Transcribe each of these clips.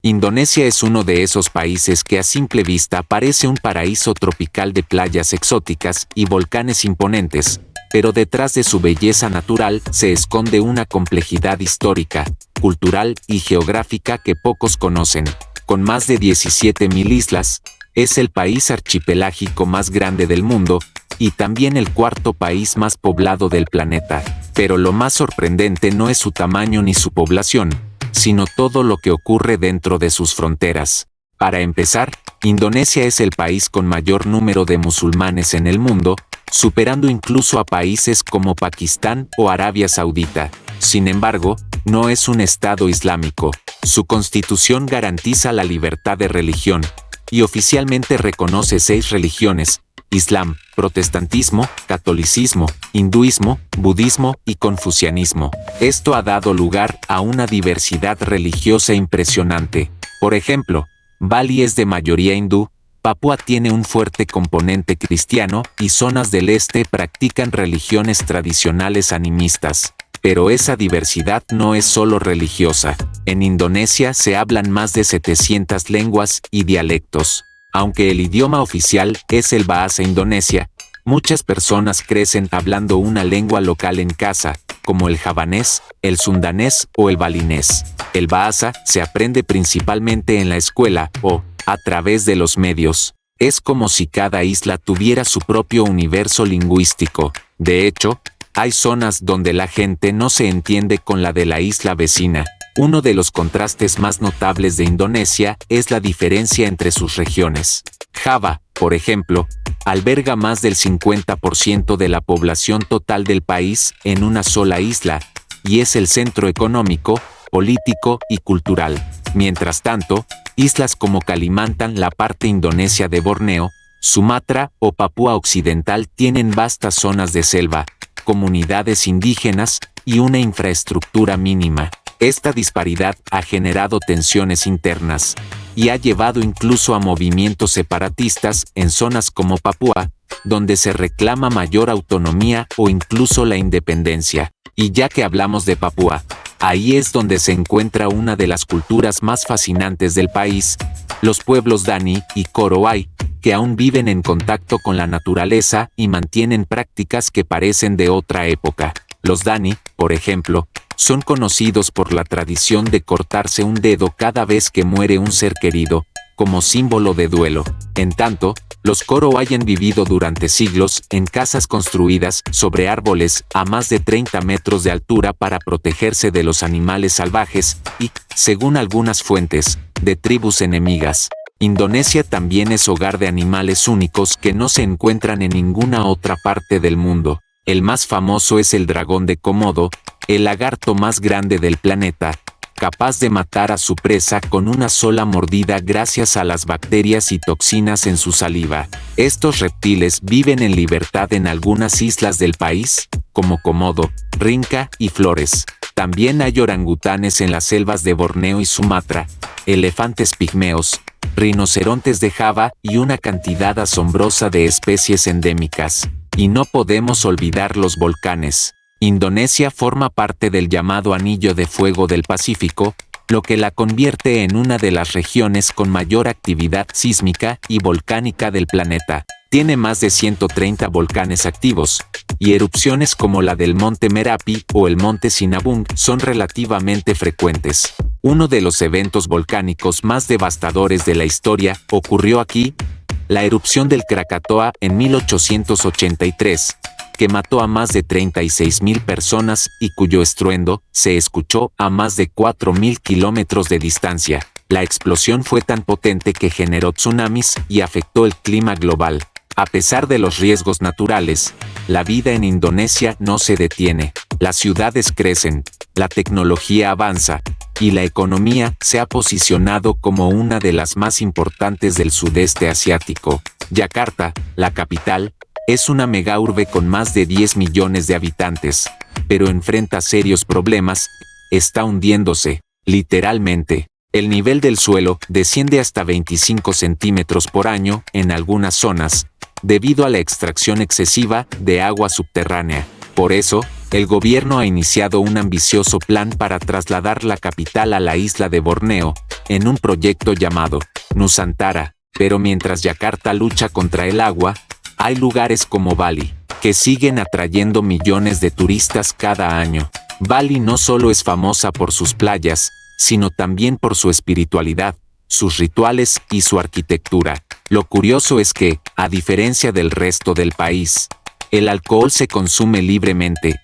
Indonesia es uno de esos países que a simple vista parece un paraíso tropical de playas exóticas y volcanes imponentes, pero detrás de su belleza natural se esconde una complejidad histórica, cultural y geográfica que pocos conocen. Con más de 17.000 islas, es el país archipelágico más grande del mundo, y también el cuarto país más poblado del planeta. Pero lo más sorprendente no es su tamaño ni su población, sino todo lo que ocurre dentro de sus fronteras. Para empezar, Indonesia es el país con mayor número de musulmanes en el mundo, superando incluso a países como Pakistán o Arabia Saudita. Sin embargo, no es un estado islámico. Su constitución garantiza la libertad de religión, y oficialmente reconoce 6 religiones: Islam, protestantismo, catolicismo, hinduismo, budismo y confucianismo. Esto ha dado lugar a una diversidad religiosa impresionante. Por ejemplo, Bali es de mayoría hindú, Papúa tiene un fuerte componente cristiano y zonas del este practican religiones tradicionales animistas. Pero esa diversidad no es solo religiosa. En Indonesia se hablan más de 700 lenguas y dialectos. Aunque el idioma oficial es el Bahasa Indonesia, muchas personas crecen hablando una lengua local en casa, como el javanés, el sundanés o el balinés. El Bahasa se aprende principalmente en la escuela o a través de los medios. Es como si cada isla tuviera su propio universo lingüístico. De hecho, hay zonas donde la gente no se entiende con la de la isla vecina. Uno de los contrastes más notables de Indonesia es la diferencia entre sus regiones. Java, por ejemplo, alberga más del 50% de la población total del país en una sola isla, y es el centro económico, político y cultural. Mientras tanto, islas como Kalimantan, la parte indonesia de Borneo, Sumatra o Papúa Occidental tienen vastas zonas de selva, comunidades indígenas y una infraestructura mínima. Esta disparidad ha generado tensiones internas y ha llevado incluso a movimientos separatistas en zonas como Papúa, donde se reclama mayor autonomía o incluso la independencia. Y ya que hablamos de Papúa, ahí es donde se encuentra una de las culturas más fascinantes del país, los pueblos Dani y Korowai, que aún viven en contacto con la naturaleza y mantienen prácticas que parecen de otra época. Los Dani, por ejemplo, son conocidos por la tradición de cortarse un dedo cada vez que muere un ser querido, como símbolo de duelo. En tanto, los Korowai han vivido durante siglos en casas construidas sobre árboles a más de 30 metros de altura para protegerse de los animales salvajes y, según algunas fuentes, de tribus enemigas. Indonesia también es hogar de animales únicos que no se encuentran en ninguna otra parte del mundo. El más famoso es el dragón de Komodo, el lagarto más grande del planeta, capaz de matar a su presa con una sola mordida gracias a las bacterias y toxinas en su saliva. Estos reptiles viven en libertad en algunas islas del país, como Komodo, Rinca y Flores. También hay orangutanes en las selvas de Borneo y Sumatra, elefantes pigmeos, rinocerontes de Java y una cantidad asombrosa de especies endémicas. Y no podemos olvidar los volcanes. Indonesia forma parte del llamado Anillo de Fuego del Pacífico, lo que la convierte en una de las regiones con mayor actividad sísmica y volcánica del planeta. Tiene más de 130 volcanes activos, y erupciones como la del Monte Merapi o el Monte Sinabung son relativamente frecuentes. Uno de los eventos volcánicos más devastadores de la historia ocurrió aquí, la erupción del Krakatoa en 1883, que mató a más de 36.000 personas y cuyo estruendo se escuchó a más de 4.000 kilómetros de distancia. La explosión fue tan potente que generó tsunamis y afectó el clima global. A pesar de los riesgos naturales, la vida en Indonesia no se detiene. Las ciudades crecen, la tecnología avanza, y la economía se ha posicionado como una de las más importantes del sudeste asiático. Yakarta, la capital, es una megaurbe con más de 10 millones de habitantes, pero enfrenta serios problemas, está hundiéndose, literalmente. El nivel del suelo desciende hasta 25 centímetros por año en algunas zonas, debido a la extracción excesiva de agua subterránea. Por eso, el gobierno ha iniciado un ambicioso plan para trasladar la capital a la isla de Borneo, en un proyecto llamado Nusantara. Pero mientras Yakarta lucha contra el agua, hay lugares como Bali, que siguen atrayendo millones de turistas cada año. Bali no solo es famosa por sus playas, sino también por su espiritualidad, sus rituales y su arquitectura. Lo curioso es que, a diferencia del resto del país, el alcohol se consume libremente.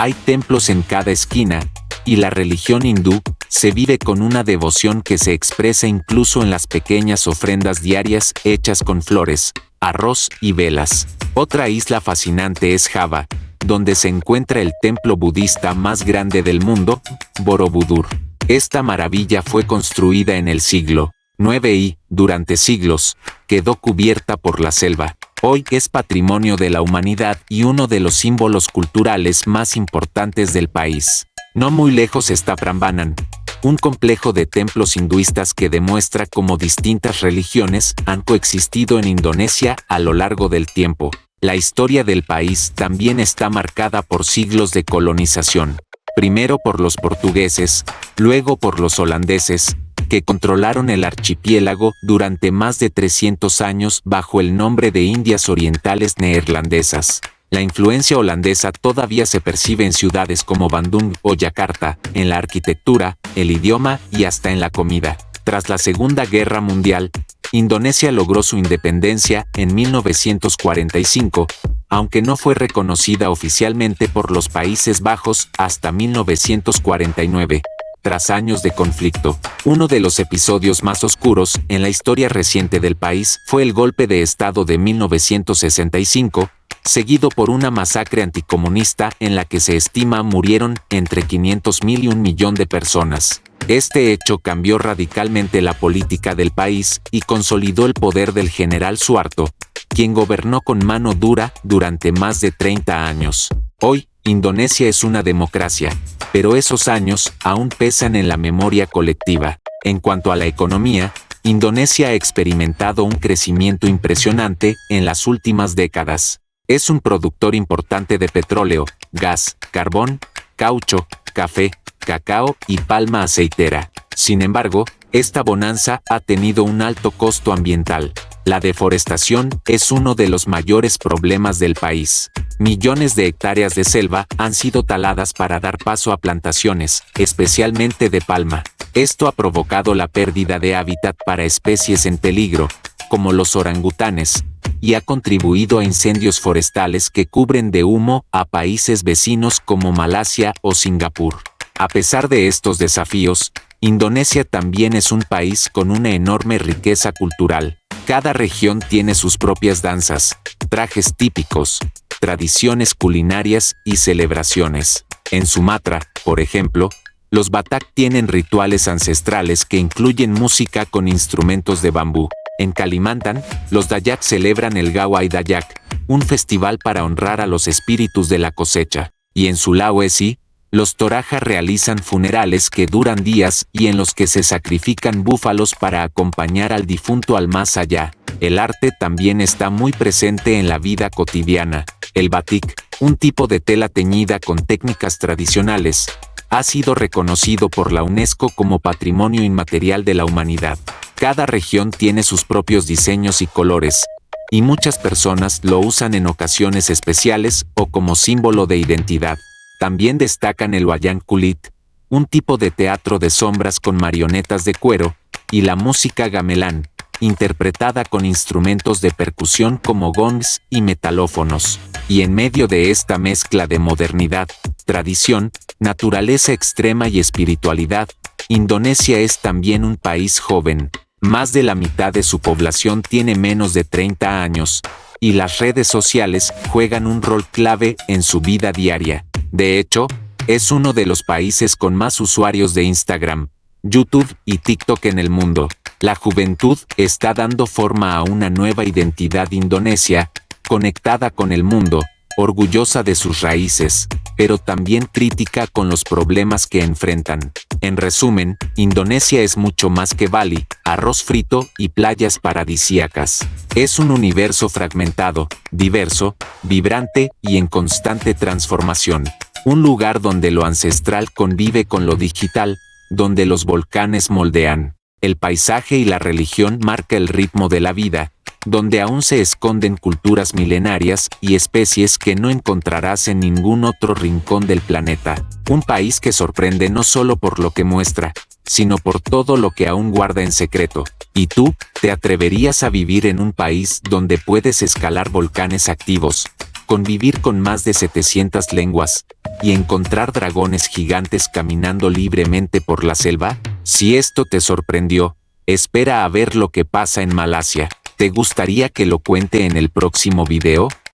Hay templos en cada esquina, y la religión hindú se vive con una devoción que se expresa incluso en las pequeñas ofrendas diarias hechas con flores, arroz y velas. Otra isla fascinante es Java, donde se encuentra el templo budista más grande del mundo, Borobudur. Esta maravilla fue construida en el siglo IX y, durante siglos, quedó cubierta por la selva. Hoy es patrimonio de la humanidad y uno de los símbolos culturales más importantes del país. No muy lejos está Prambanan, un complejo de templos hinduistas que demuestra cómo distintas religiones han coexistido en Indonesia a lo largo del tiempo. La historia del país también está marcada por siglos de colonización. Primero por los portugueses, luego por los holandeses, que controlaron el archipiélago durante más de 300 años bajo el nombre de Indias Orientales Neerlandesas. La influencia holandesa todavía se percibe en ciudades como Bandung o Yakarta, en la arquitectura, el idioma y hasta en la comida. Tras la Segunda Guerra Mundial, Indonesia logró su independencia en 1945, aunque no fue reconocida oficialmente por los Países Bajos hasta 1949. Tras años de conflicto, uno de los episodios más oscuros en la historia reciente del país fue el golpe de Estado de 1965, seguido por una masacre anticomunista en la que se estima murieron entre 500.000 y 1 millón de personas. Este hecho cambió radicalmente la política del país y consolidó el poder del general Suharto, quien gobernó con mano dura durante más de 30 años. Hoy, Indonesia es una democracia, pero esos años aún pesan en la memoria colectiva. En cuanto a la economía, Indonesia ha experimentado un crecimiento impresionante en las últimas décadas. Es un productor importante de petróleo, gas, carbón, caucho, café, cacao y palma aceitera. Sin embargo, esta bonanza ha tenido un alto costo ambiental. La deforestación es uno de los mayores problemas del país. Millones de hectáreas de selva han sido taladas para dar paso a plantaciones, especialmente de palma. Esto ha provocado la pérdida de hábitat para especies en peligro, como los orangutanes, y ha contribuido a incendios forestales que cubren de humo a países vecinos como Malasia o Singapur. A pesar de estos desafíos, Indonesia también es un país con una enorme riqueza cultural. Cada región tiene sus propias danzas, trajes típicos, tradiciones culinarias y celebraciones. En Sumatra, por ejemplo, los Batak tienen rituales ancestrales que incluyen música con instrumentos de bambú. En Kalimantan, los Dayak celebran el Gawai Dayak, un festival para honrar a los espíritus de la cosecha. Y en Sulawesi, los Toraja realizan funerales que duran días y en los que se sacrifican búfalos para acompañar al difunto al más allá. El arte también está muy presente en la vida cotidiana. El batik, un tipo de tela teñida con técnicas tradicionales, ha sido reconocido por la UNESCO como Patrimonio Inmaterial de la Humanidad. Cada región tiene sus propios diseños y colores, y muchas personas lo usan en ocasiones especiales o como símbolo de identidad. También destacan el wayang kulit, un tipo de teatro de sombras con marionetas de cuero, y la música gamelan, interpretada con instrumentos de percusión como gongs y metalófonos. Y en medio de esta mezcla de modernidad, tradición, naturaleza extrema y espiritualidad, Indonesia es también un país joven. Más de la mitad de su población tiene menos de 30 años, y las redes sociales juegan un rol clave en su vida diaria. De hecho, es uno de los países con más usuarios de Instagram, YouTube y TikTok en el mundo. La juventud está dando forma a una nueva identidad indonesia, conectada con el mundo, orgullosa de sus raíces, pero también crítica con los problemas que enfrentan. En resumen, Indonesia es mucho más que Bali, arroz frito y playas paradisíacas. Es un universo fragmentado, diverso, vibrante y en constante transformación. Un lugar donde lo ancestral convive con lo digital, donde los volcanes moldean el paisaje y la religión marca el ritmo de la vida, donde aún se esconden culturas milenarias y especies que no encontrarás en ningún otro rincón del planeta. Un país que sorprende no solo por lo que muestra, sino por todo lo que aún guarda en secreto. ¿Y tú, te atreverías a vivir en un país donde puedes escalar volcanes activos, convivir con más de 700 lenguas, y encontrar dragones gigantes caminando libremente por la selva? Si esto te sorprendió, espera a ver lo que pasa en Malasia. ¿Te gustaría que lo cuente en el próximo video?